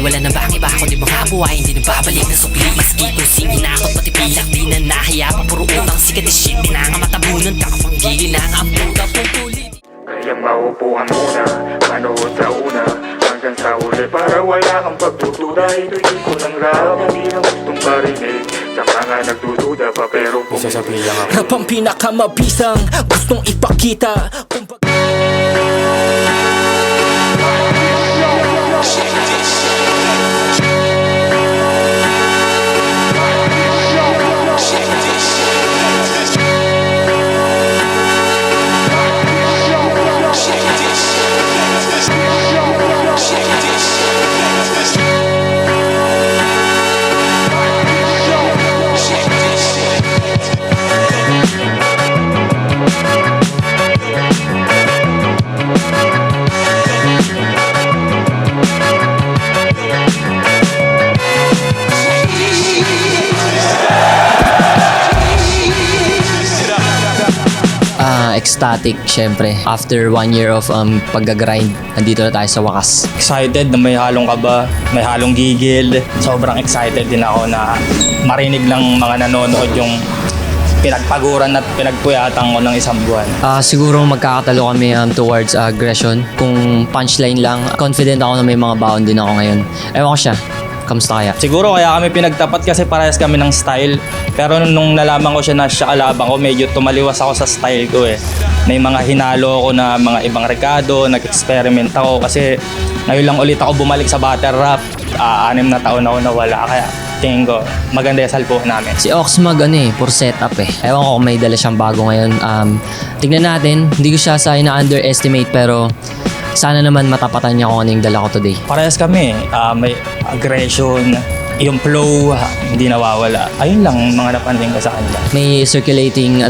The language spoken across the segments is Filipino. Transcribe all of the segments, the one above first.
wala na bang iba kundi mga buhay hindi nababalik na sukli. Maski kung singin na ako pati pilak di na nahiya pa. Puro utang sikat na shit di na nga matabunan. Kakapanggili na nga ang puta pupulit. Kaya maupuhan muna, manood sa una hanggang sa huli para wala kang pagtutuda. Ito'y ko ng rap, hindi na gustong parinig sa mga nagdududa pa pero Sasabihin lang ako. Rap ang pinakamabisang gustong ipakita. Ecstatic, syempre. After 1 year of pag-grind, nandito na tayo sa wakas. Excited na may halong kaba, may halong gigil. Sobrang excited din ako na marinig ng mga nanonood yung pinagpaguran at pinagpuyatan ko ng isang buwan. Siguro magkakatalo kami towards aggression. Kung punchline lang, confident ako na may mga baon din ako ngayon. Ewan ko siya. Kamusta kaya? Siguro kaya kami pinagtapat kasi parehas kami ng style. Pero nung nalaman ko siya na siya kalaban ko, medyo tumaliwas ako sa style ko eh. May mga hinalo ako na mga ibang rekado, nag-experiment ako kasi ngayon lang ulit ako bumalik sa battle rap. 6 na taon ako nawala kaya tingin ko maganda yung salpuhan namin. Si Oxmag puro setup eh. Ewan ko kung may dala siyang bago ngayon. Tignan natin, hindi ko siya sa ina-underestimate pero sana naman matapatan niya kung ano yung dala ko today. Parehas kami, may aggression, yung flow, hindi nawawala. Ayun lang mga napansin ko sa kanila. May circulating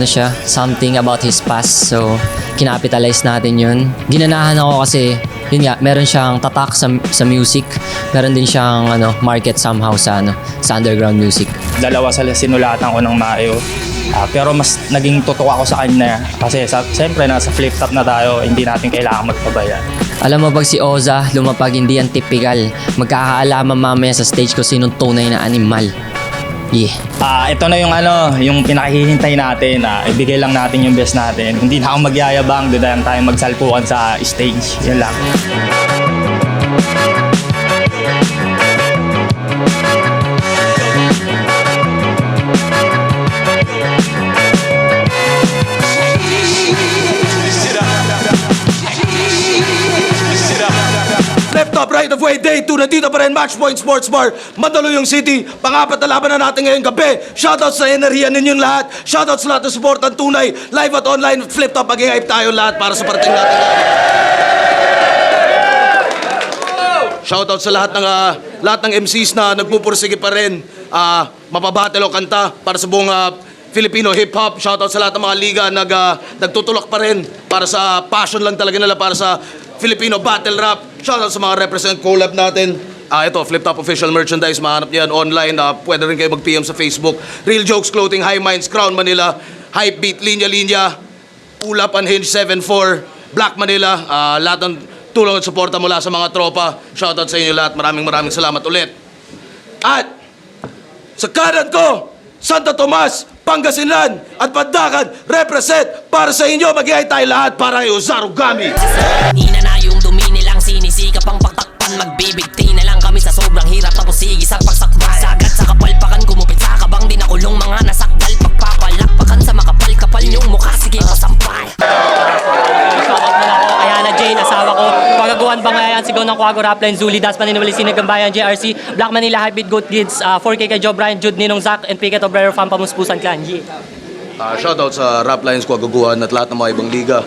something about his past. So, kinapitalize natin yun. Ginanahan ako kasi, yun nga, meron siyang tatak sa music. Meron din siyang market somehow sa underground music. Dalawa sila sinulatan ko ng Mayo. Pero mas naging totoo ako sa kanya kasi siyempre nasa flip top na tayo, hindi natin kailangan magpabaya. Alam mo pag si Oza lumapag hindi yan typical, magkakaalaman mamaya sa stage ko sinong tunay na animal. Yeah. Ito na yung pinakahihintay natin. Ibigay lang natin yung best natin. Hindi na ako magyayabang, doon lang tayo magsalpukan sa stage. Yan lang. Left top, right of way, day 2. Nandito pa rin, Matchpoint Sports Bar, Mandaluyong City. Pang-apat na laban na natin ngayong gabi. Shoutouts sa enerhiya ninyong lahat. Shoutouts sa lahat ng support ng tunay. Live at online, flip top, mag-hype tayo lahat para sa parating natin. Shoutouts sa lahat ng MCs na nagpupursige pa rin. Mapabattle o kanta para sa buong Filipino hip-hop. Shoutout sa lahat ng mga liga nagtutulak pa rin para sa passion lang talaga nila para sa Filipino battle rap. Shoutout sa mga represent collab natin. Ito, Flip Top Official Merchandise. Mahanap niyan online. Pwede rin kayo mag-PM sa Facebook. Real Jokes Clothing, High Minds, Crown Manila, Hype Beat, Linya Linya, Ulap, Unhinged 74, Black Manila. Lahat ng tulong at suporta mula sa mga tropa. Shoutout sa inyo lahat. Maraming salamat ulit. At sa kanan ko, Santa Tomas, Pangasinan at Pandakan, represent para sa inyo. Mag-iay tayo lahat para kay Ozarugami. Kanina na yung dumi nilang sinisikap ang pagtakpan. Magbibigti na lang kami sa sobrang hirap. Tapos sige sa pagsakbal. Sagat sa kapalpakan, kumupit sa kabang. Di nakulong mga nasakdal. Pagpapalakpakan sa makapal-kapal yung mukha. Sige pasampay. Shoutout muna ako kay Hannah Jane, asawa ko. Pagagawan Bangayan, Sigaw ng Quago, Rapline, Zuli, Das, Maninwali, Sinagambayan, JRC, Black Manila, Heartbeat, Goat Kids, 4K kay Joe Bryant, Jude, Ninong Zach, and Piket Obrero, Fan, Pamuspusan Clan. Yeah. Shoutout sa Rap Lines, Kuagaguan at lahat ng mga ibang liga.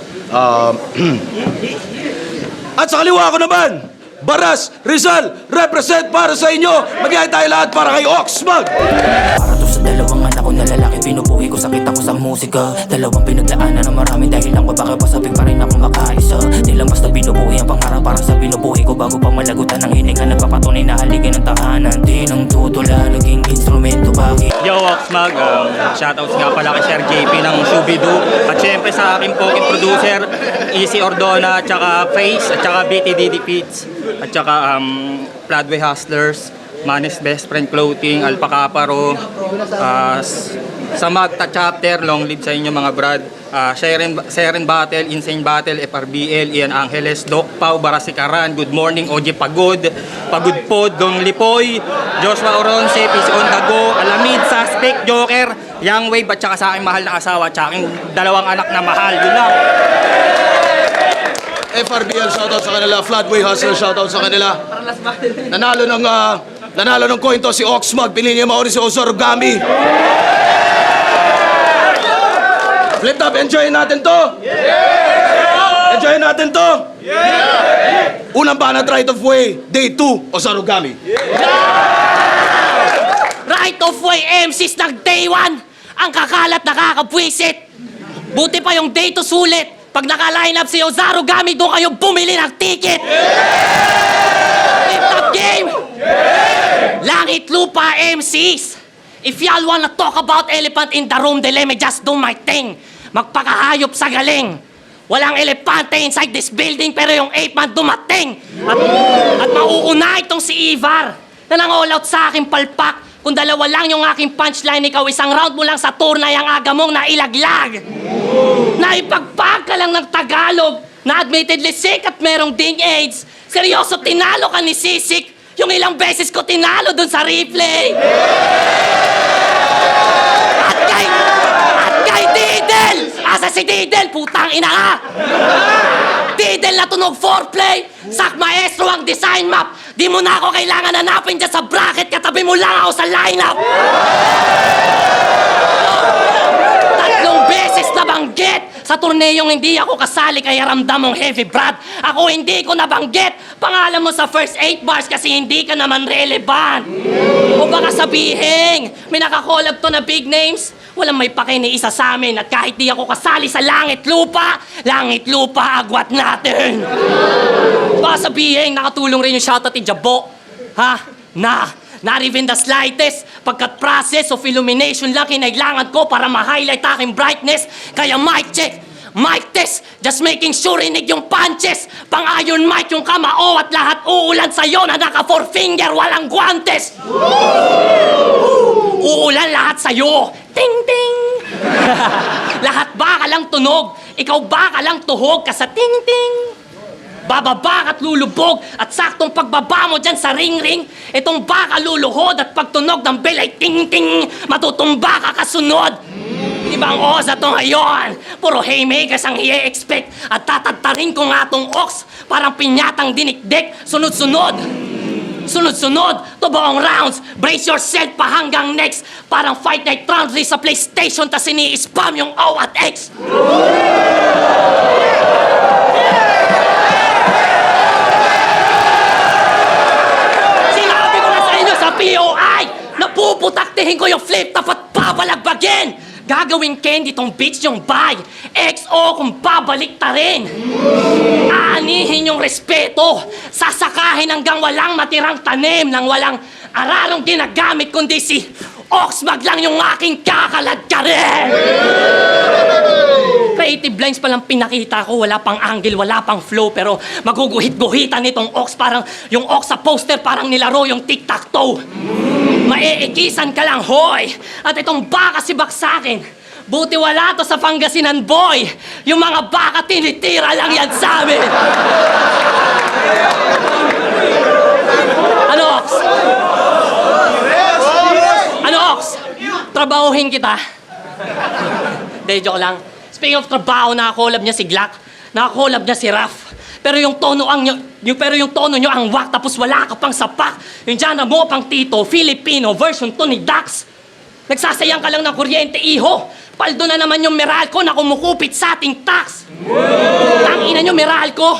At sa kaliwa ko naman, Baras, Rizal, represent para sa inyo. Mag-iay tayo lahat para kay Oxmag. Para to sa dalawang anak ko na lalaki, pinupuhi ko, sakit ako sa musika. Dalawang pinaglaanan ng marami dahil lang babaka pasabik pa rin ako makaisa. Nilang basta binubuhi ang pangarap para sa binubuhi ko bago pa malagutan ng hininga. Nagpapatunay na haligin ng tahanan. Di nang tutula, naging instrumento bakit. Yo, Oxmag, shoutouts nga pala kay Sir JP ng Shubidu. At syempre sa aking poking producer, Easy Ordona, tsaka Face, at tsaka BTDD Pits. at saka Floodway Hustlers, Manny's Best Friend Clothing, Alpaca Paro, sa Magta Chapter, long live sa inyo mga brad. Sharon Battle, Insane Battle, FRBL, Ian Angeles, Doc Pau, Barasikaran, Good Morning, OJ Pagod, Pagod Pod, Gong Lipoy, Joshua Oronce, Peace on the Go, Alamid, Suspect, Joker, Young Wave, at saka sa aking mahal na asawa, at saka aking dalawang anak na mahal. Yun lang. FRBL, shoutout sa kanila. Floodway Hustler, shoutout sa kanila. Nanalo ng coin to si Oxmag. Pinili niya mauri si Osorgami. Flip top, enjoyin natin to! Enjoyin natin to! Unang banat right of way, day 2, Osorgami. Right of way MCs ng day 1. Ang kakalat nakakabwisit. Buti pa yung day 2 sulit. Pag naka-line up si Ozaro Gami, doon kayo bumili ng ticket. Flip top game. Langit lupa MCs. If y'all wanna talk about elephant in the room, then let me just do my thing. Magpakahayop sa galing. Walang elepante inside this building, pero yung ape man dumating. At mauuna itong si Ivar na nang-all out sa aking palpak. Kung dalawa lang yung aking punchline, ikaw isang round mo lang sa tour na yung aga mong nailaglag. Naipagpag ka lang ng Tagalog na admittedly sick at merong ding AIDS. Seryoso, tinalo ka ni Sisik. Yung ilang beses ko tinalo dun sa replay. At kay Didel! Asa si Didel? Putang ina ka! Didel na tunog foreplay! Sak maestro ang design map! Di mo na ako kailangan hanapin dyan sa bracket, katabi mo lang ako sa lineup! Tatlong beses nabanggit! Sa turneyong hindi ako kasali kaya ramdam mong heavy brad. Ako hindi ko nabanggit. Pangalan mo sa first 8 bars kasi hindi ka naman relevant. O baka sabihin, may nakakolab to na big names. Walang may pake ni isa sa amin at kahit di ako kasali sa langit lupa, agwat natin. Baka sabihin, nakatulong rin yung shoutout ni Jabo. Ha? Not even the slightest. Pagkat process of illumination lang kinailangan ko para ma-highlight aking brightness. Kaya mic check, mic test, just making sure inig yung punches. Pang-iron mic yung kamao at lahat uulan sa'yo na naka 4 finger, walang guantes. Uulan lahat sa'yo. Ting ting. Lahat baka lang tunog, ikaw baka lang tuhog ka sa ting ting. Bababa at lulubog at saktong pagbaba mo dyan sa ring-ring, itong baka luluhod at pagtunog ng bell ay ting-ting, matutumba ka kasunod. Ibang osa to ngayon, puro haymakers ang i-expect at tatatarin ko nga tong ox, parang pinyatang dinikdik, sunod-sunod. Sunod-sunod, to buong rounds, brace yourself pa hanggang next, parang Fight Night rounds sa PlayStation tas ini-spam yung O at X. POI! Napuputaktihin ko yung flip top at babalagbagin! Gagawin candy tong beats yung buy. XO kung babalik ta rin. Aanihin yung respeto. Sasakahin hanggang walang matirang tanim nang walang ararong ginagamit kundi si Oxmag lang yung aking kakalad ka rin! Creative lines palang pinakita ko, wala pang angle, wala pang flow, pero maguguhit-guhitan nitong Ox, parang yung Ox sa poster parang nilaro yung tic-tac-toe. Maeekisan ka lang, hoy! At itong baka si Baksakin, buti wala to sa Pangasinan, boy! Yung mga baka tinitira lang yan sa amin! Ano, Ox? Ano, Ox? Trabahuhin kita. Hindi, joke lang. Speaking of trabaho, nakakolab niya si Glock, nakakolab niya si Raf. Pero yung tono nyo ang wak, tapos wala ka pang sapak. Yung genre mo pang Tito, Filipino version to ni Dax. Nagsasayang ka lang ng kuryente, iho. Paldo na naman yung Meralco na kumukupit sa ating tax. Ang ina nyo, Meralco.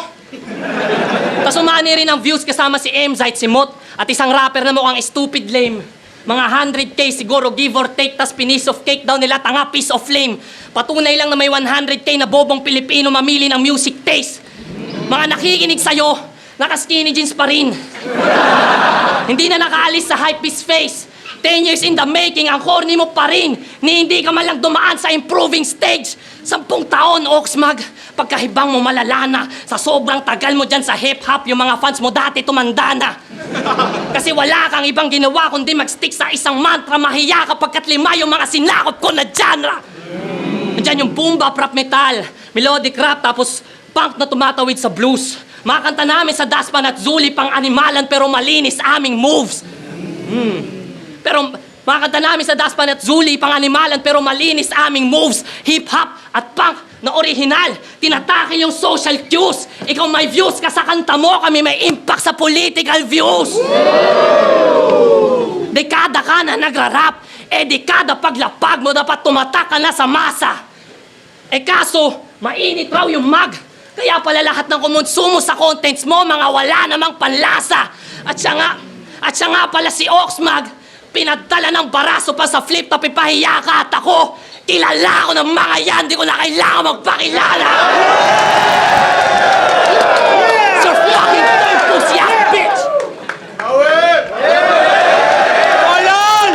Tapos umani rin ang views kasama si Mzite, si Mot, at isang rapper na mukhang stupid lame. Mga 100k siguro, give or take, tas piece of cake daw nila, tanga piece of flame. Patunay lang na may 100k na bobong Pilipino mamili ng music taste. Mga nakikinig sa'yo, naka-skinny jeans pa rin. Hindi na nakaalis sa hypebeast face. 10 years in the making, ang corny mo pa rin, ni hindi ka man lang dumaan sa improving stage. 10 taon, Oxmag, pagkahibang mo malala na, sa sobrang tagal mo dyan sa hip-hop, yung mga fans mo dati tumanda na. Kasi wala kang ibang ginawa kundi mag-stick sa isang mantra, mahiya kapagkat 5 yung mga sinakop ko na genre. Diyan yung boom bap, rap metal, melodic rap, tapos punk na tumatawid sa blues. Mga kanta namin sa Daspan at Zuli, pang animalan pero malinis aming moves. Pero mga kanta namin sa Daspan at Zuli, pang animalan pero malinis aming moves. Hip-hop at punk na original, tinatake yung social cues. Ikaw may views ka sa kanta mo, kami may impact sa political views. Dekada ka na nagra-rap, dekada paglapag mo dapat tumatak ka na sa masa. Kaso, mainit raw yung mag. Kaya pala lahat ng kumonsumo sa contents mo, mga wala namang panlasa. At siya nga pala si Oxmag, pinagdala ng baraso pa sa flip top, ipahiya ka at ako. Kilala ko ng mga yan, di ko na kailangan magpakilala. Sir fucking pussy ass bitch! Olol!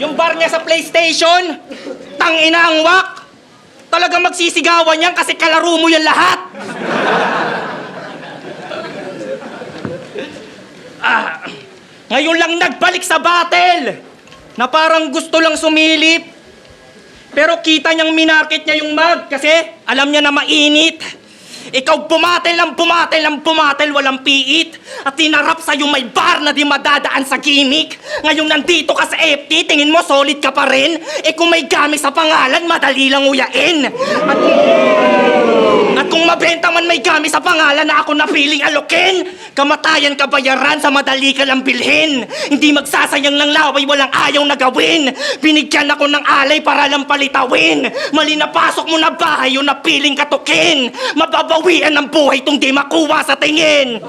Yung bar niya sa PlayStation, tangina ang wak. Talagang magsisigawan yan kasi kalaro mo yan lahat. Ngayon lang nagbalik sa battle na parang gusto lang sumilip. Pero kita niyang minarket niya yung mag kasi alam niya na mainit. Ikaw pumatel, walang piit. At tinarap sa'yo may bar na di madadaan sa gimmick. Ngayon nandito ka sa FT, tingin mo solid ka pa rin? Kung may gamit sa pangalan, madali lang uyain. At kung mabenta man may gamit sa pangalan na ako napiling alokin, kamatayan ka bayaran sa madali ka lang bilhin. Hindi magsasayang ng laway, walang ayaw na gawin. Binigyan ako ng alay para lang palitawin. Mali na pasok mo na bahay, yung napiling katukin. Mababawian ng buhay tong di makuha sa tingin.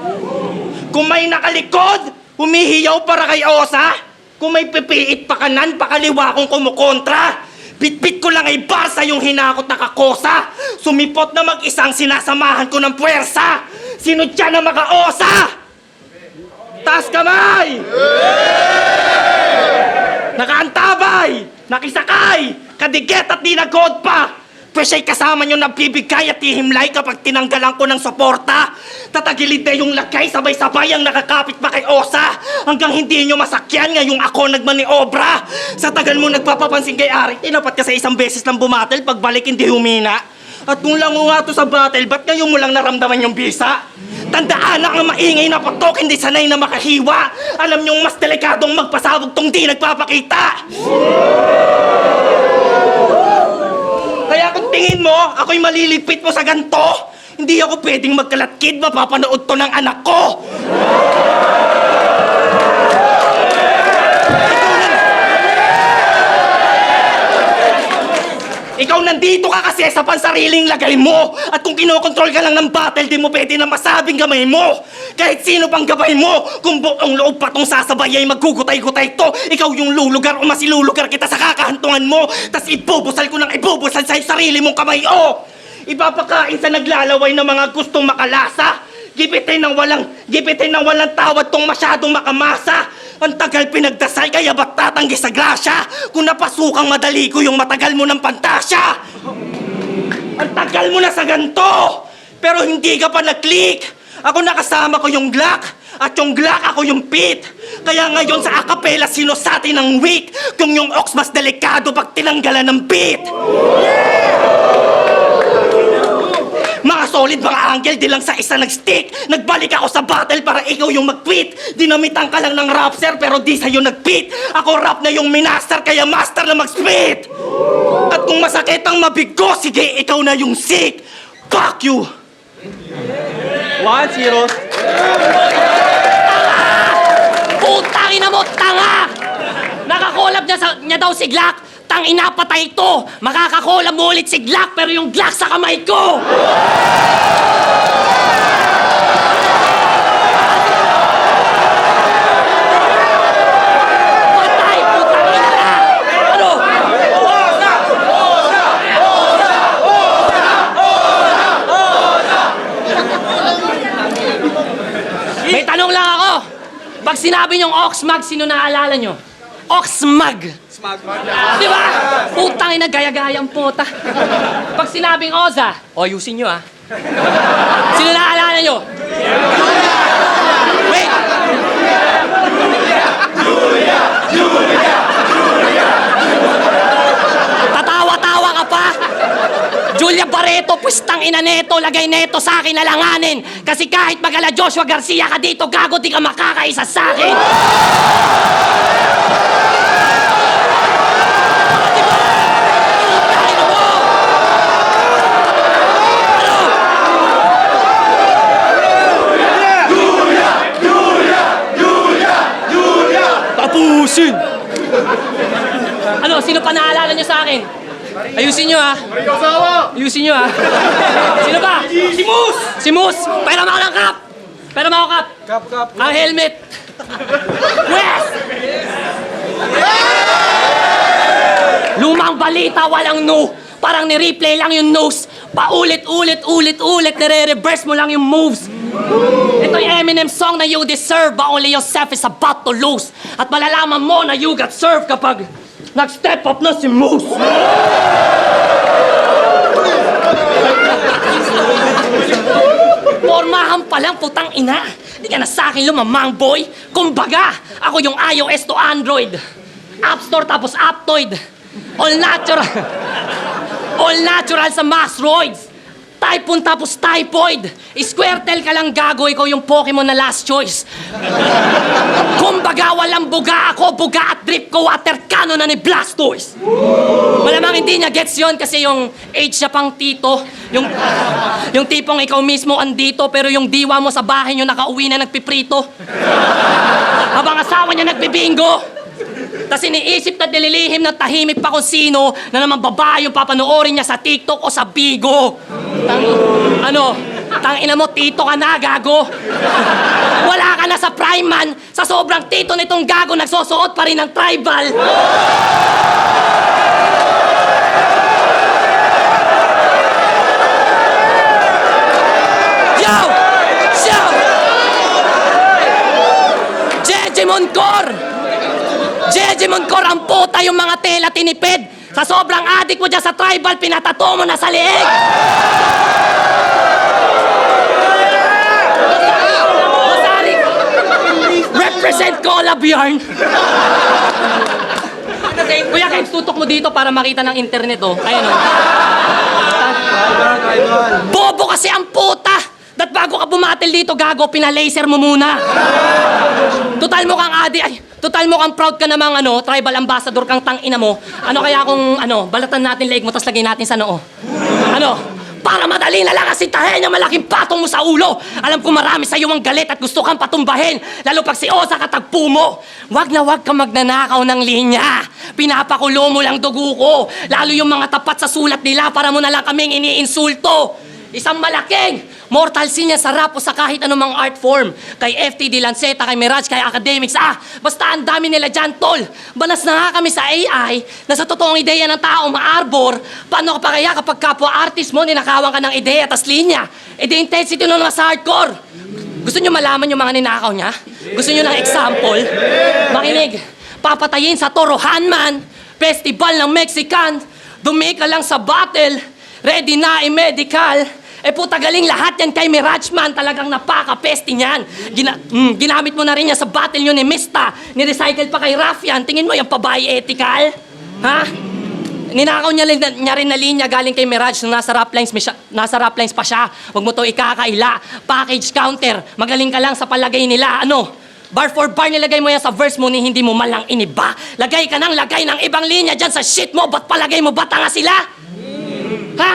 Kung may nakalikod, humihiyaw para kay Osa. Kung may pipiit pa kanan, pakaliwa kong kumukontra. Bitbit ko lang ay barsa yung hinakot na kakosa. Sumipot na mag-isang sinasamahan ko ng puwersa. Sino dyan na makaosa? Taas kamay! Nakaantabay! Nakisakay! Kadigit at di nagod pa! Pwesa'y kasama nyo nagbibigay at ihimlay kapag tinanggalan ko ng suporta. Tatagilid na yung lagay, sabay-sabay ang nakakapit pa kay Osa. Hanggang hindi nyo masakyan, ngayong ako nagmaniobra. Sa tagal mo nagpapapansin kay Ari, tinapat ka sa isang beses lang bumatel, pagbalik hindi humina. At kung lang nga to sa battle, ba't ngayon mo lang naramdaman yung bisa? Tandaan na ang maingay na patok, hindi sanay na makahiwa. Alam nyong mas delikadong magpasabog tong di nagpapakita. Kaya kung tingin mo, ako'y malilipit mo sa ganto, hindi ako pwedeng magkalatkid, mapapanood to ng anak ko. Ikaw nandito ka kasi sa pansariling lagay mo. At kung kinokontrol ka lang ng battle, di mo pwede na masabing gamay mo. Kahit sino pang gabay mo, kung buong loob pa tong sasabay ay magugutay-gutay to. Ikaw yung lulugar o masilulugar kita sa kakahantungan mo. Tas ibubusal ko ng ibubusal sa sarili mong kamay, oh! Ipapakain sa naglalaway ng mga gustong makalasa. Gipitin ng walang tawad tong masyadong makamasa. Ang tagal pinagdasal, kaya ba't tatanggi sa grasya? Kung napasukang madali ko yung matagal mo ng pantasya. Ang tagal mo na sa ganto, pero hindi ka pa nag-click. Ako nakasama ko yung Glock, at yung Glock ako yung Pit. Kaya ngayon sa acapella sino sa atin ang weak? Kung yung Ox mas delikado pag tinanggalan ng beat. Mga solid, mga angle, di lang sa isa nag-stick. Nagbalik ako sa battle para ikaw yung mag-quit. Dinamitan ka lang ng rap, sir, pero di sa'yo nag-beat. Ako rap na yung minaster, kaya master na mag-spit. At kung masakit ang mabigo, sige, ikaw na yung sick. Fuck you! 1-0. Putang ina mo, tanga! Nakakolab niya daw si Glock. Tang ina, patay ito! Makakakolab mo ulit si Glock, pero yung Glock sa kamay ko! Patay! Putang ina na! Ano? May tanong lang ako! Pag sinabi niyong Oxmag, sino naaalala niyo? Oxmag. Di ba? Putang ina, gaya-gayang puta. Pag sinabing Oza, ayusin nyo Sino naalala nyo? Wait! Tatawa-tawa ka pa? Julia Barreto, pwestang ina neto, lagay neto sa akin alanganin. Kasi kahit magala Joshua Garcia ka dito, gago, di ka makakaisa sa akin. Diba? Putangin mo! Tapusin! Ano, sino pa naalala nyo sa akin? Ayusin nyo Ayusin nyo Sino ba? Si Moose! Si Moose! Pera mo ako ng cup! Pera mo ako cup! Cup. Ang helmet! West! Lumang balita, walang no. Parang ni-replay lang yung nose. Paulit-ulit, nire-reverse mo lang yung moves. Ito yung Eminem song na you deserve, but only yourself is about to lose. At malalaman mo na you got served kapag nag-step up na si Moose. Pormahan pa lang, putang ina. Di ka na sa akin lumamang, boy. Kumbaga, ako yung iOS to Android. App Store tapos Aptoid. All natural. All natural sa Masroids. Typhoon tapos typhoid. Squirtle ka lang, gago. Ikaw yung Pokemon na last choice. Kumbaga, walang buga ako. Buga at drip ko, water cannon na ni Blastoise. Malamang hindi niya gets yon kasi yung age niya pang tito. Yung tipong ikaw mismo andito pero yung diwa mo sa bahay niyo nakauwi na nagpiprito. Habang asawa niya nagbibingo. Tapos iniisip na dililihim na tahimik pa kung sino na naman babae yung papanoorin niya sa TikTok o sa Bigo. Tangina mo, tito ka na, gago. Wala ka na sa prime man. Sa sobrang tito nitong gago, nagsusuot pa rin ng tribal. Yo! Jeje Moncor, ang puta yung mga tela tinipid. Sa sobrang adik mo dyan sa tribal, pinatato mo na sa liig. Masari. Represent Collab Yarn. Kuya, kahit tutok mo dito para makita ng internet, Ayan, Bobo kasi ang puta. Dat bago ka bumatil dito, gago, pinalaser mo muna. Total mo kang proud ka namang tribal ambassador kang tangina mo. Ano kaya kung balatan natin leeg mo tas lagay natin sa noo? Para madali na lang asitahin yung malaking patong mo sa ulo. Alam ko marami sa'yo ang galit at gusto kang patumbahin. Lalo pag si Osa katagpo mo. Wag na wag ka magnanakaw ng linya. Pinapakulo mo lang dugo ko. Lalo yung mga tapat sa sulat nila para mo na lang kaming iniinsulto. Isang malaking mortal sin yan sa rap o sa kahit anumang art form. Kay FTD Lanceta, kay Mirage, kay Academics. Basta ang dami nila dyan, tol. Banas na nga kami sa AI na sa totoong ideya ng tao maarbor. Paano ka pa kaya kapag kapwa artist mo, ninakawan ka ng ideya tas linya? The intensity nun nga sa hardcore. Gusto nyo malaman yung mga ninakaw niya? Gusto nyo ng example? Makinig. Papatayin sa Torohan man. Festival ng Mexican. Dumi ka lang sa battle. Ready na i-medical. Puta galing lahat yan kay Mirage man. Talagang napaka-pesti niyan. Ginamit mo na rin yan sa battle yun ni Mista. Ni-recycle pa kay Raffian. Tingin mo yung pabayi ethical? Ha? Ninakaw niya rin na linya galing kay Mirage nung nasa rap lines pa siya. Huwag mo to ikakaila. Package counter. Magaling ka lang sa palagay nila. Bar for bar nilagay mo yan sa verse mo ni hindi mo malang iniba. Lagay ka ng lagay ng ibang linya dyan sa shit mo. Ba't palagay mo ba tanga sila? Ha?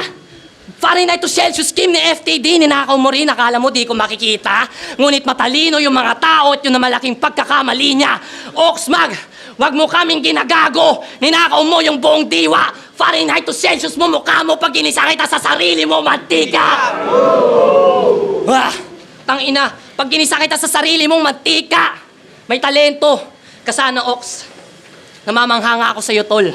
Fahrenheit to Celsius scheme ni FTD, ninakaw mo rin, akala mo di ko makikita. Ngunit matalino yung mga tao at yung na malaking pagkakamali niya. Oxmag, wag mo kaming ginagago. Ninakaw mo yung buong diwa. Fahrenheit to Celsius mo, mukha mo pag ginisa kita sa sarili mo, mantika. Tangina, pag ginisa kita sa sarili mong mantika. May talento. Kasana, Ox. Namamanghanga ako sa'yo, tol.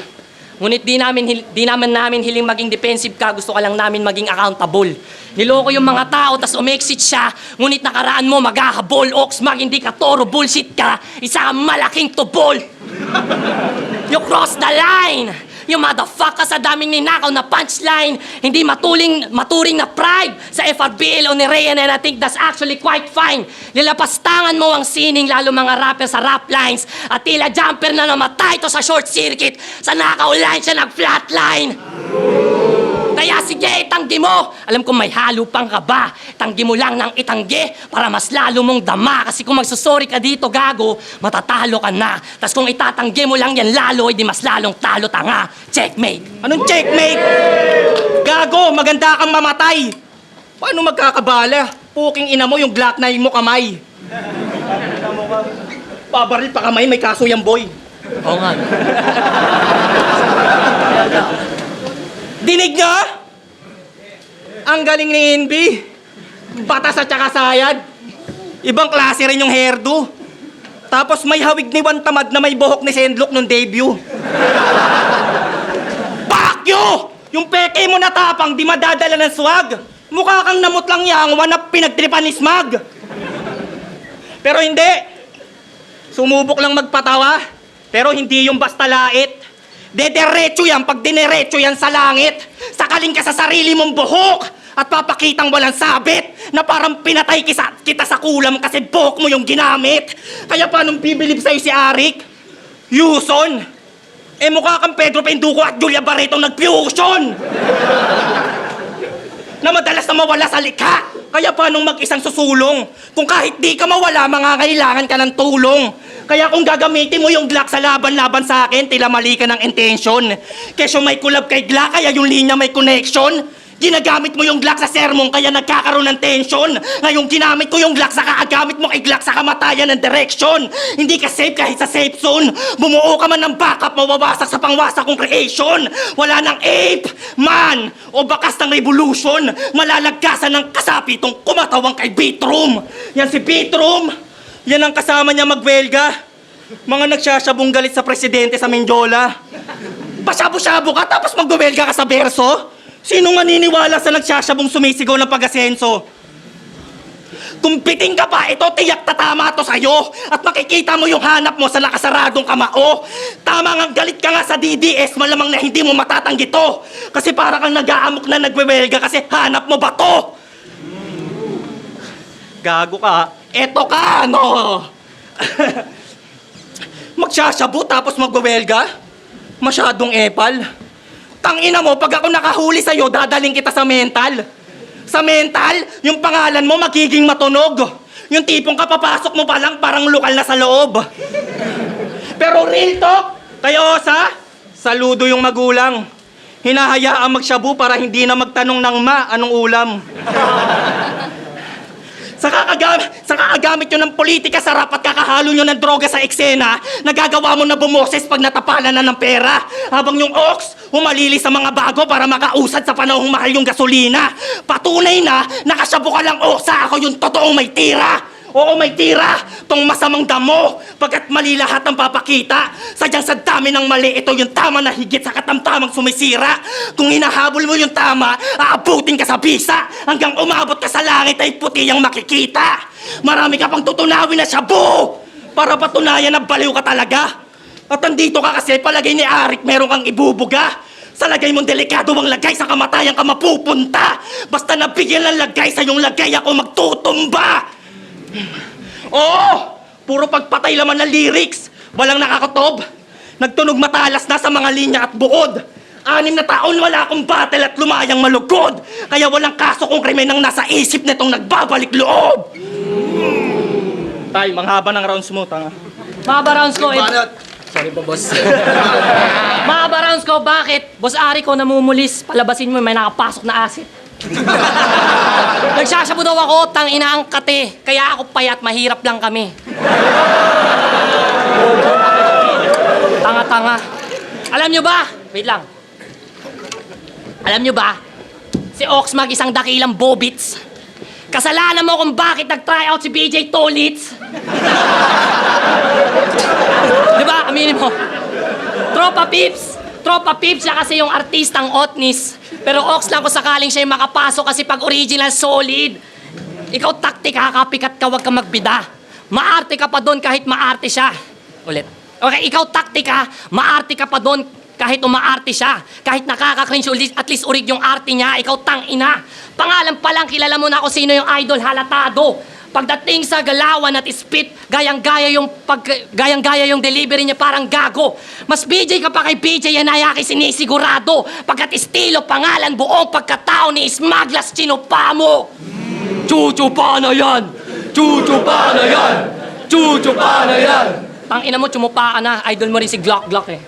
Ngunit di naman namin hiling maging defensive ka, gusto ka lang namin maging accountable. Niloko yung mga tao, tas umexit siya, ngunit nakaraan mo maghahabol. Oxmag, hindi ka toro, bullshit ka, isa kang malaking tubol. You cross the line! You motherfucker sa daming ninakaw na punchline! Hindi maturing na pride sa FRBL o ni Rayan, and I think that's actually quite fine. Nilapastangan mo ang sining, lalo mga rapper sa rap lines. At tila jumper na namatay to sa short circuit. Sa nakaw line siya nag-flatline. Kaya sige, itanggi mo. Alam ko may halo pang ka ba. Tanggi mo lang ng itanggi para mas lalo mong dama. Kasi kung magsusori ka dito, gago, matatalo ka na. Tas kung itatanggi mo lang yan lalo, edi mas lalong talo tanga. Checkmate. Anong checkmate? Gago, maganda kang mamatay. Paano magkakabala? Puking ina mo yung Glock 9 mo kamay. Pabaril pa kamay, may kaso yan boy. Oo nga. Dinig nyo? Ang galing ni Envy. Batas at saka sayad. Ibang klase rin yung hairdo. Tapos may hawig ni Juan Tamad na may buhok ni Sendlok nung debut. Fuck you! Yung peke mo na tapang, di madadala ng swag. Mukha kang namot lang yang wanap pinagtripan ni Smag. Pero hindi. Sumubok lang magpatawa. Pero hindi yung basta lait. Dederecho yan pag dinerecho yan sa langit. Sakaling ka sa sarili mong buhok at papakitang walang sabit na parang pinatay kita sa kulam kasi buhok mo yung ginamit. Kaya paano bibilib sa'yo si Arik? Yuson! Eh mukha kang Pedro Penduko at Julia Barreto nag-fusion! Na madalas na mawala sa likha. Kaya paano mag-isang susulong? Kung kahit di ka mawala, mangangailangan ka ng tulong. Kaya kung gagamitin mo yung Glock sa laban-laban sa akin, tila mali ka ng intention. Kesyo may kulab kay Glock, kaya yung linya may connection. Ginagamit mo yung Glock sa sermon, kaya nagkakaroon ng tension. Ngayong ginamit ko yung Glock sa kaagamit mo kay Glock sa kamatayan ng direction. Hindi ka safe kahit sa safe zone. Bumuo ka man ng backup, mawawasak sa pangwasak kong creation. Wala nang ape, man, o bakas ng revolution. Malalagkasan ng kasapi itong kumatawang kay Beatroom. Yan si Beatroom. Yan ang kasama niya magwelga. Mga nagsasyabong galit sa presidente sa Mindiola. Pasyabo-syabo ka tapos magwelga ka sa berso? Sino maniniwala sa nagsasyabong sumisigaw ng pag-asenso? Kung piting ka pa, ito tiyak tatama to sa'yo. At makikita mo yung hanap mo sa nakasaradong kamao. Tama nga galit ka nga sa DDS, malamang na hindi mo matatanggi to. Kasi para kang nag-aamok na nagwewelga kasi hanap mo ba to? Gago ka. Eto ka, no? Magsasabu tapos magwewelga? Masyadong epal. Tangina mo, pag ako nakahuli sa'yo, dadaling kita sa mental. Sa mental, yung pangalan mo magiging matunog. Yung tipong kapapasok mo pa lang, parang lokal na sa loob. Pero real talk, kayo saludo yung magulang. Hinahayaang magsyabu para hindi na magtanong ng ma anong ulam. Sa kakagamit nyo ng politika sa rap at kakahalo nyo ng droga sa eksena, nagagawa mo na bumoses pag natapalan na ng pera. Habang yung ox, humalili sa mga bago para makausad sa panahong mahal yung gasolina. Patunay na, nakasyabo ka lang oksa, ako yung totoong may tira. Oo, may tira, tong masamang damo, pagkat mali lahat ang papakita. Sadyang sa dami ng mali, ito yung tama na higit sa katamtamang sumisira. Kung hinahabol mo yung tama, aabutin ka sa bisa. Hanggang umabot ka sa langit ay puti ang makikita. Marami ka pang tutunawin na shabu, para patunayan na baliw ka talaga. At andito ka kasi palagay ni Arik meron kang ibubuga. Sa lagay mong delikado ang lagay, sa kamatayan ka mapupunta. Basta nabigyan ng lagay, sa iyong lagay ako magtutumba. Oo! Puro pagpatay laman ng lyrics. Walang nakakatob. Nagtunog matalas na sa mga linya at buod. 6 na taon wala akong battle at lumayang malugod. Kaya walang kaso kung krimen ang nasa isip nitong nagbabalik loob. Tay, manghaba ng rounds mo, tanga. Mahaba rounds ko, Sorry po, boss. mahaba rounds ko, bakit? Boss Ari ko namumulis, palabasin mo, may nakapasok na asit. Nagsasabu daw ako, tangina ang kate. Kaya ako payat, mahirap lang kami. Tanga-tanga. Alam nyo ba? Wait lang. Alam nyo ba? Si Oxmag isang dakilang bobits. Kasalanan mo kung bakit nag-try out si BJ Tolitz. Diba? Aminin mo. Tropa Pips siya kasi yung artistang Otnis. Pero Ox lang kung sakaling siya yung makapasok kasi pag original solid. Ikaw taktik, kakapikat ka, wag ka magbida. Maarte ka pa doon kahit maarte siya. Ulit. Okay, ikaw taktika, maarte ka pa doon kahit umaarte siya. Kahit nakaka-cringe at least urig yung arte niya, ikaw tangina. Pangalan pa lang, kilala mo na kung sino yung idol, halatado. Pagdating sa galawan at spit, gayang-gaya yung delivery niya parang gago. Mas BJ ka pa kay BJ Yanayaki sinisigurado. Pagkat estilo, pangalan, buong pagkatao ni Smaglas chinupa mo. Chuchupa na yan! Chuchupa na yan! Chuchupa na yan! Tangina mo, chumupa ka na. Idol mo rin si Glock eh.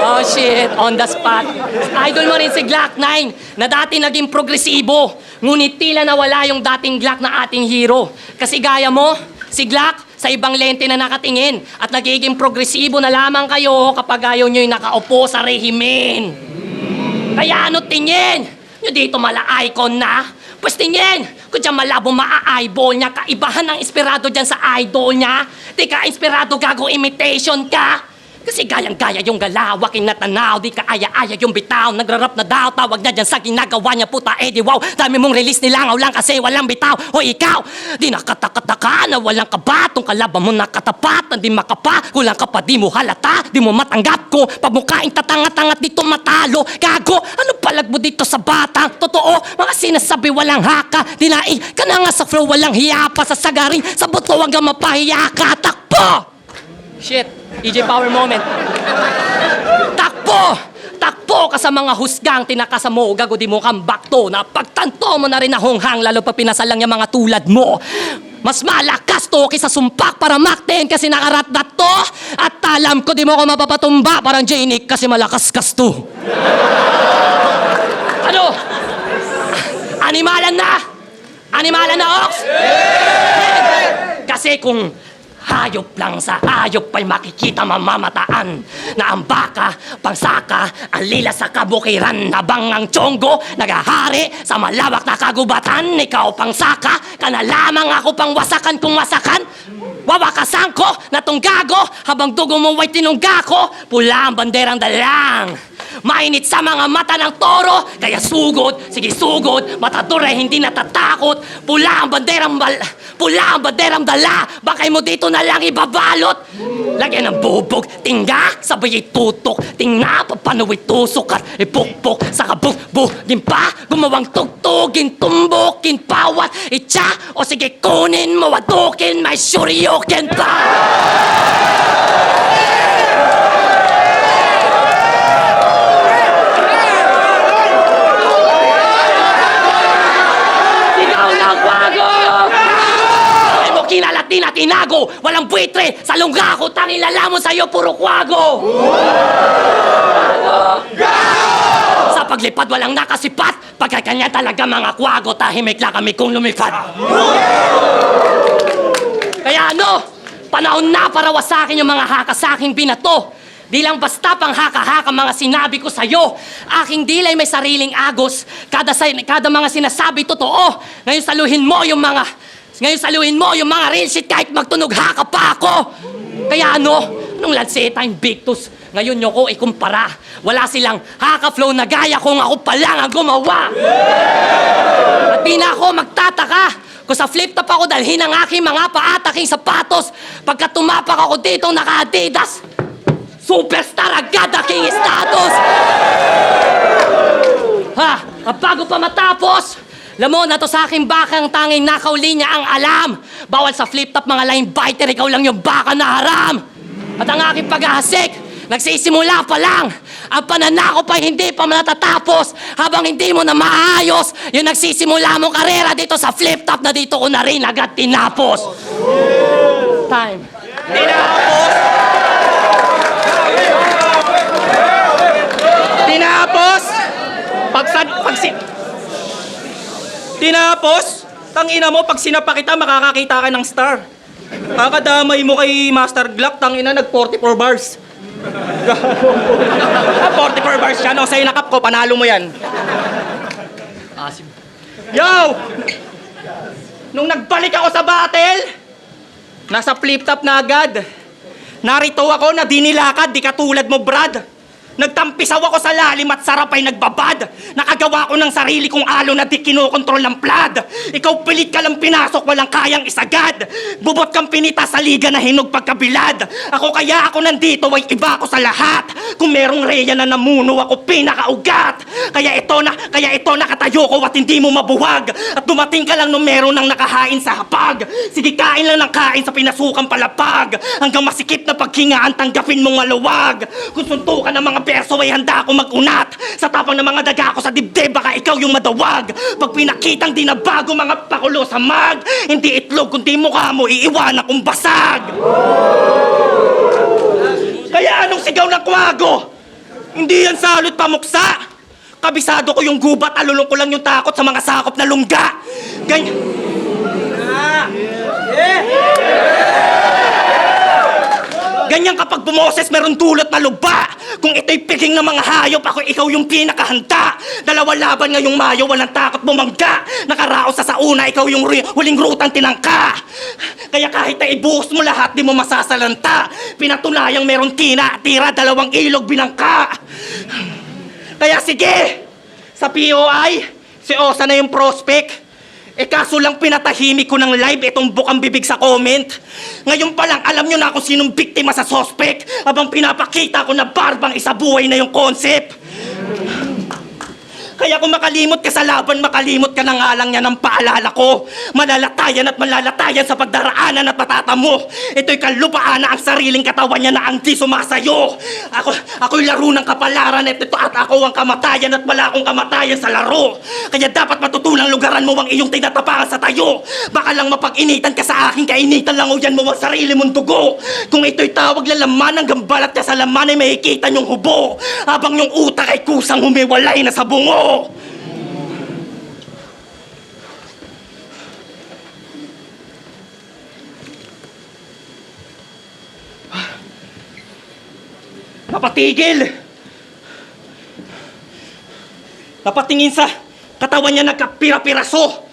Oh shit, on the spot. Idol mo rin si Glock 9 na dati naging progresibo. Ngunit tila nawala yung dating Glock na ating hero. Kasi gaya mo, si Glock sa ibang lente na nakatingin at nagiging progresibo na lamang kayo kapag ayaw nyo'y nakaupo sa rehimen. Kaya ano tingin? Nyo dito mala icon na? Pues tingin, kung dyan malabo maa-eyeball niya, kaibahan ng inspirado dyan sa idol niya. Di ka inspirado, gago imitation ka. Kasi gayang-gaya yung galaw, aking natanaw, di ka aya-aya yung bitaw. Nagrarap na daw, tawag na dyan sa ginagawa niya, puta edi wow. Dami mong release nilangaw lang kasi walang bitaw. O ikaw, di nakatakataka na walang kabatong kalaban mo nakatapat, na di makapa, kulang ka pa, di mo halata, di mo matanggap ko. Pagmukaing tatangat-tangat dito matalo, gago, ano palag mo dito sa batang? Totoo, mga sinasabi walang haka, dinaing ka na nga sa flow, walang hiya pa sa sagaring, sa buto hanggang mapahiya ka, takbo! Shit, EJ Power moment. Takbo! Takbo ka sa mga husgang tinakasa mo, gago di mo comeback to. Napagtanto mo na rin na honghang, lalo pa pinasalang yung mga tulad mo. Mas malakas to kaysa sumpak para makten kasi nakarat-dat to. At alam ko di mo ko mapapatumba parang J-Nick kasi malakas kas to. Ano? Animalan na? Animalan na, Ox? Kasi kung hayop lang sa hayop ay makikita mamamataan na ang baka, pangsaka, ang lila sa kabukiran habang ang tiyonggo nagahari sa malawak na kagubatan. Ikaw pangsaka, ka na lamang ako pang wasakan kung wasakan. Wawakasan ko na tong gago habang dugo mo ay tinungga ko. Pula ang banderang dalang. Mainit sa mga mata ng toro, kaya sugod, sige sugod, matador ay hindi natatakot. Pula ang banderang dala, bakay mo dito na lang ibabalot. Lagyan ng bubog, tingga, sabay itutok, tingna, papanuwi tusok at ipukpok. Sa kabugbugin pa, gumawang tugtugin, tumbukin, pawat, itcha, o sige kunin mo, wadukin, may suryokin pa. Kinalat din at tinago, walang buitre, sa lungga ko, tanging lalamon sa'yo, puro kwago! Sa paglipad walang nakasipat, pagkakanya talaga mga kwago, tahimik lang kami kung lumipad. Kaya ano, panahon na para wasakin yung mga haka sa aking binato. Di lang basta pang haka-haka mga sinabi ko sa'yo. Aking dilay may sariling agos, kada mga sinasabi totoo. Ngayon saluhin mo yung mga real shit kahit magtunog haka pa ako. Kaya anong lanseta yung Victus? Ngayon nyo ko ikumpara. Wala silang haka flow na gaya kung ako pa lang ang gumawa. At di na ako magtataka kung sa flip top ako dalhin ang aking mga paataking sapatos. Pagka tumapak ako dito naka-Adidas, superstar agad aking status. Bago pa matapos, lamon na to sa aking bakang tanging nakaw linya ang alam. Bawal sa flip-top mga line biter, ikaw lang yung baka na haram. At ang aking paghahasik, nagsisimula pa lang. Ang pananako pa hindi pa natatapos. Habang hindi mo na maayos, yung nagsisimula mong karera dito sa flip-top na dito ko na rin agad tinapos. Time. Tinapos? Tinapos? Tangina mo, pag sinapa kita, makakakita ka ng star. Kakadamay mo kay Master Glock, tangina, nag-44 bars. 44 bars yan, o sa'yo nakap ko, panalo mo yan. Yo! Nung nagbalik ako sa battle, nasa flip-top na agad. Narito ako na dinilakad, di katulad mo, Brad. Nagtampisaw ako sa lalim at sarap ay nagbabad. Nakagawa ko ng sarili kong alo na di kinokontrol ng plad. Ikaw pilit ka lang pinasok, walang kayang isagad. Bubot kang pinita sa liga na hinog pagkabilad. Ako nandito ay iba ko sa lahat. Kung merong reya na namuno, ako pinakaugat. Kaya ito nakatayo ko at hindi mo mabuwag. At dumating ka lang nung meron ng nakahain sa hapag. Sige, kain lang ng kain sa pinasukang palapag. Hanggang masikip na paghingaan, tanggapin mong maluwag. Kung suntukan ng mga perso ay handa ako mag-unat. Sa tapang ng mga daga ko sa dibdib, baka ikaw yung madawag. Pag pinakitang di na bago mga pakulo sa mag, hindi itlog kundi mukha mo, iiwanan kong basag. Kaya anong sigaw ng kwago? Hindi yan salot pamuksa. Kabisado ko yung gubat, alulong ko lang yung takot sa mga sakop na lungga. Ganyan kapag bumoses, meron dulot na lugba. Kung ito'y piging ng mga hayop, ako ikaw yung pinakahanda. Dalawa laban ngayong Mayo, walang takot bumangga. Nakaraos sa una, ikaw yung huling rutang tinangka. Kaya kahit na ibuhos mo lahat, di mo masasalanta. Pinatunayang meron tira, dalawang ilog binangka. Kaya sige, sa POI, si Oza na yung prospect. Kaso lang pinatahimik ko ng live itong bukang bibig sa comment. Ngayon pa lang alam nyo na kung sinong biktima sa suspect. Habang pinapakita ko na barbang isa buhay na yung concept. Kaya kung makalimot ka sa laban, makalimot ka na nga lang yan ng paalala ko. Malalatayan at malalatayan sa pagdaraanan at matatamo. Ito'y kalupaan na ang sariling katawan niya na ang di sumasayo. Ako'y laro ng kapalaran at ito at ako ang kamatayan at wala akong kamatayan sa laro. Kaya dapat matutulang lugaran mo ang iyong tinatapangan sa tayo. Baka lang mapag-initan ka sa aking kainitan lang o yan mo ang sarili mong dugo. Kung ito'y tawag na laman, hanggang balat ka sa laman ay makikita niyong hubo. Habang yung utak ay kusang humiwalay na sa bungo. Napatigil! Napatingin sa katawan niya nagkapira-piraso.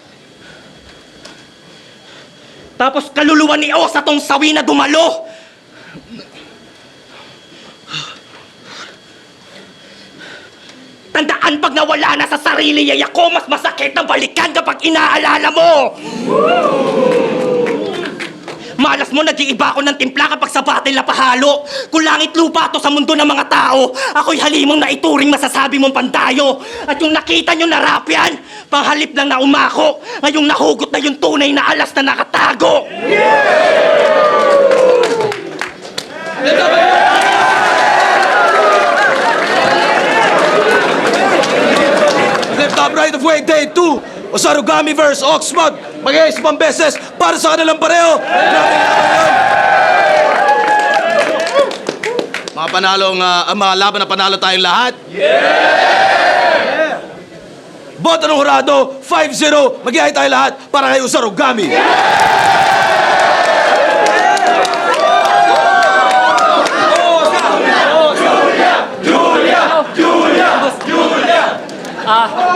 Tapos kaluluwa ni Oza tong sawi na dumalo. Tandaan pag nawala na sa sarili yaya ko, mas masakit na balikan kapag inaalala mo. Malas mo, nag-iiba ako ng timpla kapag sa battle na pahalo. Kung langit lupa to sa mundo ng mga tao, ako'y halimong naituring masasabi mong pandayo. At yung nakita nyo na rap yan, panghalip lang na umako. Ngayong nahugot na yung tunay na alas na nakatago. Flip top right of way, day 2. Osarugami vs. Oxmag. Mag-iisipang beses para sa kanilang pareho. Mga panalong, mga laban na panalo tayong lahat. Yeah! Boto ng hurado, 5-0. Mag-ihay tayo lahat para kay Osarugami.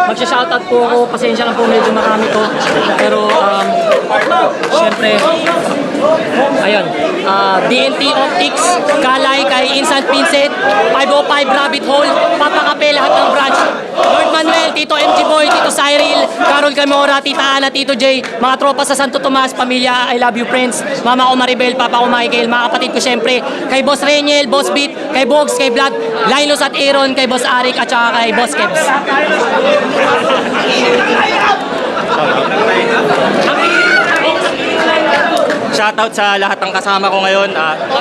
Magsha-shoutout po ako. Pasensya na po, medyo marami to. Pero, syempre, ayun. DNT Optics, Kalay, kay Instant Vincent, 505 Rabbit Hole, Papa Kape, lahat ng branch. Lord Manuel, Tito MG Boy, Tito Cyril, Carol Camora, Tita Ana, Tito J, mga tropa sa Santo Tomas, pamilya, I love you friends, Mama ko Maribel, Papa ko Michael, mga kapatid ko syempre, kay Boss Reniel, Boss Beat, kay Bogs, kay Vlad, Linus at Aaron, kay Boss Arik, at saka kay Boss Kebs. Shoutout sa lahat ng kasama ko ngayon.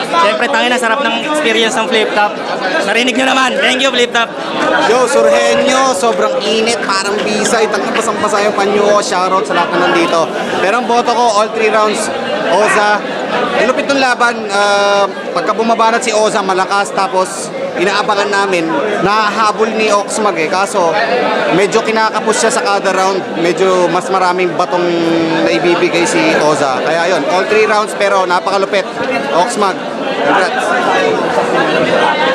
Siyempre, tangin na sarap ng experience ng Flip Top. Narinig nyo naman. Thank you, Flip Top. Yo, Surhenyo, sobrang init, parang bisay, basang-basa yung panyo ko, shoutout sa lahat na nandito. Pero ang boto ko, all 3 rounds, Oza. Ang lupit ng laban, pagka bumabanat si Oza, malakas, tapos inaabangan namin, nahahabol ni Oxmag kaso medyo kinakapos siya sa kada round, medyo mas maraming batong naibibigay si Oza. Kaya yun, all 3 rounds pero napakalupit. Oxmag, congrats.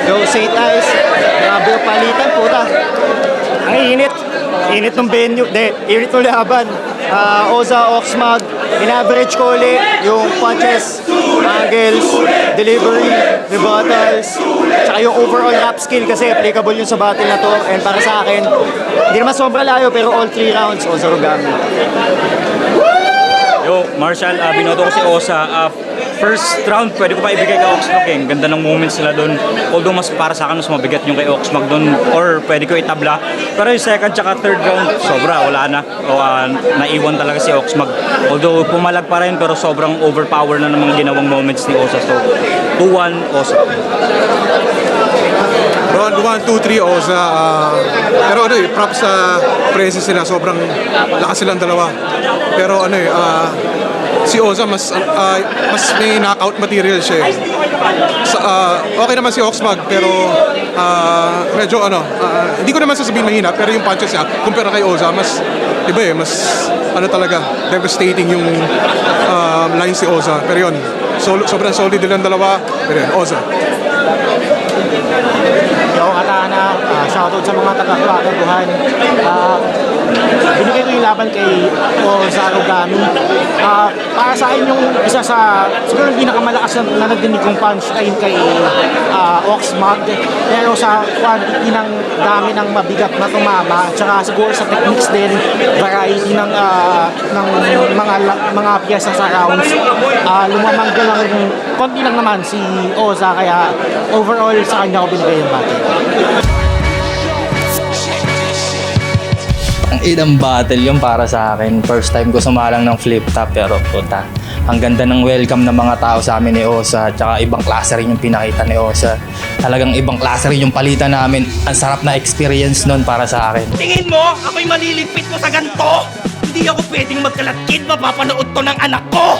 Yo, St. Ice, grabe yung palitan, puta. Ang init ng venue, init ng laban. Oza, Oxmag, in-average ko ulit yung punches, angles, delivery, rebuttals, tsaka yung overall rap skill kasi applicable yun sa battle na to. And para sa akin, hindi naman sobra layo pero all 3 rounds, Oza Rugami. Yo, Marshall, binoto ko si Osa. First round, pwede ko pa ibigay kay Oxmag eh. Ganda ng moments nila doon. Although mas para sa akin, mas mabigat yung kay Oxmag doon. Or pwede ko itabla. Pero yung second tsaka third round, sobra, wala na. O naiwan talaga si Oxmag. Although pumalag pa rin, pero sobrang overpower na ng mga ginawang moments ni Osa. So, 2-1, Osa. Round 1, 2, 3, Oza. Pero ano eh, props sa presence nila. Sobrang lakas silang dalawa. Pero ano eh, si Oza mas may knockout material siya eh. Okay naman si Oxmag pero medyo hindi ko naman sasabihin mahina pero yung punches niya kumpara kay Oza mas iba eh, mas talaga devastating yung line si Oza. Pero yun, sobrang solid nilang dalawa. Pero yun, Oza. Yo, Katana, shoutout sa mga taga-Kagaguhan. Binigay ko yung laban kay Oza Rugami. Para sa akin yung isa sa siguro yung pinakamalakas na nadinig kong punch ay kay Oxmag. Pero sa quantity ng dami ng mabigat na tumama, tsaka siguro sa techniques din, variety ng mga piyesa sa rounds, lumamang lang konti lang naman si Oza, kaya overall sa kanya ko binigay yung battle. Ang inang battle yung para sa akin. First time ko sumalang ng flip top pero puta. Ang ganda ng welcome ng mga tao sa amin ni Osa. Tsaka ibang klase rin yung pinakita ni Osa. Talagang ibang klase rin yung palitan namin. Ang sarap na experience nun para sa akin. Tingin mo, ako'y maliligpit mo sa ganito? Hindi ako pwedeng magkalatkid, mapapanood to ng anak ko!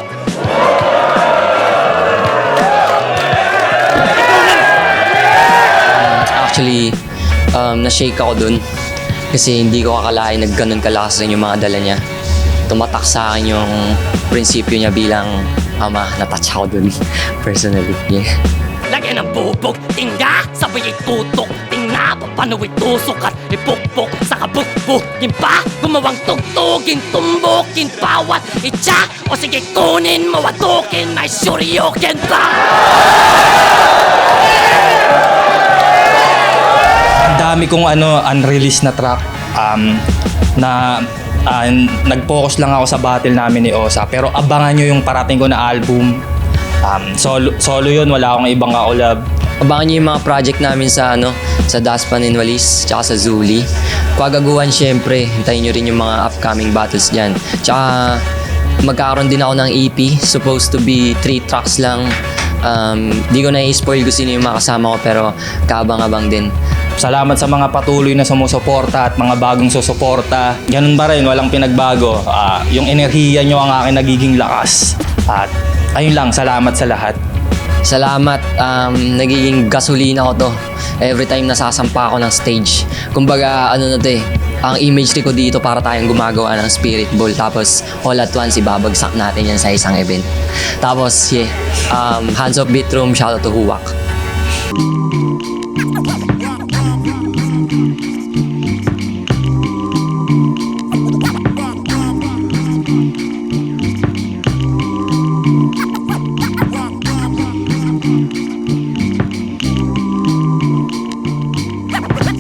Actually, na-shake ako dun. Kasi hindi ko akalain na ganun kalakas rin yung mga dala niya. Tumatak sa akin yung prinsipyo niya bilang ama. Na-touch ako dun, personally. Yeah. Lagyan ng bubog, tingga, sabay itutok, tingna, papanuwi tusok at ipukpok sa kabukbukin pa, gumawang tugtugin, tumbukin, bawat itsak, o sige kunin, mawatukin, may suryokin pa! Dami kong unreleased na track na nag-focus lang ako sa battle namin ni Osa. Pero abangan nyo yung parating ko na album. Solo yun, wala akong ibang kaulab. Abangan niyo yung mga project namin sa sa Daspan and Walis, tsaka sa Zuli. Kagaguhan syempre, hintayin niyo rin yung mga upcoming battles diyan. Tsaka magkakaroon din ako ng EP, supposed to be 3 tracks lang. Di ko na i-spoil kung sino yung mga kasama ko pero kaabang-abang din. Salamat sa mga patuloy na sumusuporta at mga bagong susuporta. Ganun ba rin, walang pinagbago. Yung enerhiya nyo ang aking nagiging lakas. At ayun lang, salamat sa lahat. Salamat, nagiging gasolina ko to. Every time nasasampa ako ng stage. Kumbaga, ang imagery ko dito para tayong gumagawa ng spirit ball. Tapos, all at once, ibabagsak natin yan sa isang event. Tapos, Hands of Beat Room, shoutout to Huwak. Represent